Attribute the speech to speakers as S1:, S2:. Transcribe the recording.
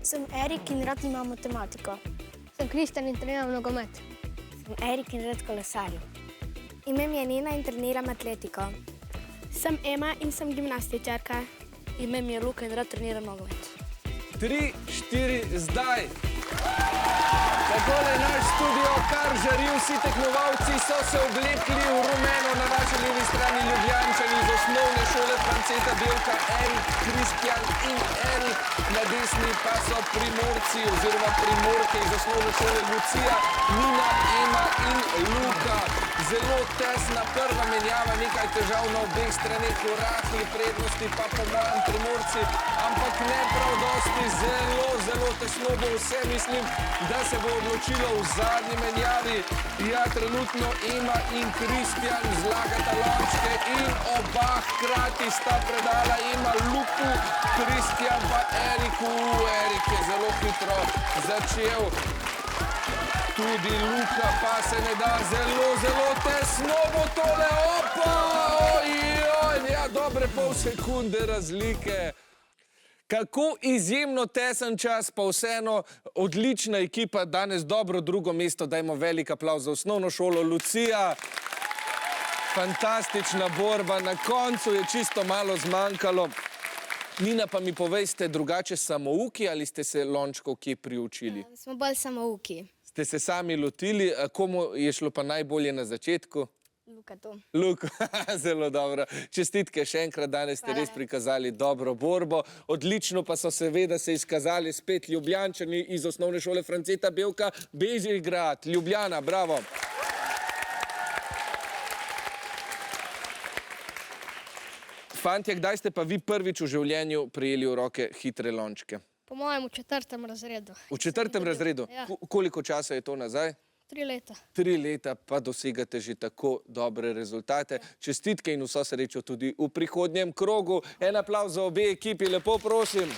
S1: Sem Erik in rad imam matematiko.
S2: Sem Kristjan in treniram nogomet.
S1: Sem Erik in rad kolesarjem. Ime mi je Nina in treniram atletiko.
S3: Sem Ema in sem gimnastičarka.
S2: Ime mi je Luka in rad treniram nogomet.
S4: 3, 4, zdaj! Takole naš studio kar žari, vsi tekmovalci so se oblekli v rumeno, na vaši levi strani Ljubljančani iz osnovne šole Franceta Belka, Erik, Kristjan in Erik, na desni pa so Primorci oziroma Primorke iz osnovne šole Lucija, Nina, Ema in Luka. Zelo tesna prva menjava, nekaj težav na obeh straneh, v rahli prednosti pa po mojem Primorci, ampak ne prav dosti, zelo tesno bo vse, mislim, da se bo odločilo v zadnji menjavi. Ja, trenutno Ema in Kristjan zlagata lončke in oba hkrati sta predala Ema Luku, Kristjan pa Eriku. Erik je zelo hitro začel. Tudi Luka pa se ne da, zelo tesno bo tole, opa, ojoj, ja, dobre pol sekunde razlike. Kako izjemno tesen čas, pa vseeno odlična ekipa, danes dobro drugo mesto, dajmo velik aplavz za osnovno šolo Lucija. Fantastična borba, na koncu je čisto malo zmanjkalo. Nina, pa mi povejte, drugače samouki ali ste se lončkov kje priučili?
S3: Smo bolj samouki.
S4: Ste se sami lotili, komu je šlo pa najbolje na začetku?
S3: Luka to.
S4: Luka, zelo dobro. Čestitke še enkrat, danes ste res prikazali dobro borbo. Odlično pa so seveda se izkazali spet Ljubljančani iz osnovne šole Franceta Belka, Bežigrad, Ljubljana, bravo. Fantje, kdaj ste pa vi prvič v življenju prijeli v roke hitre lončke?
S2: Po mojem v 4. razredu.
S4: V 4. razredu?
S2: Ja.
S4: Koliko časa je to nazaj?
S2: 3 leta.
S4: 3 leta pa dosegate že tako dobre rezultate. Čestitke in vso srečo tudi v prihodnjem krogu. En aplavz za obe ekipi, lepo prosim.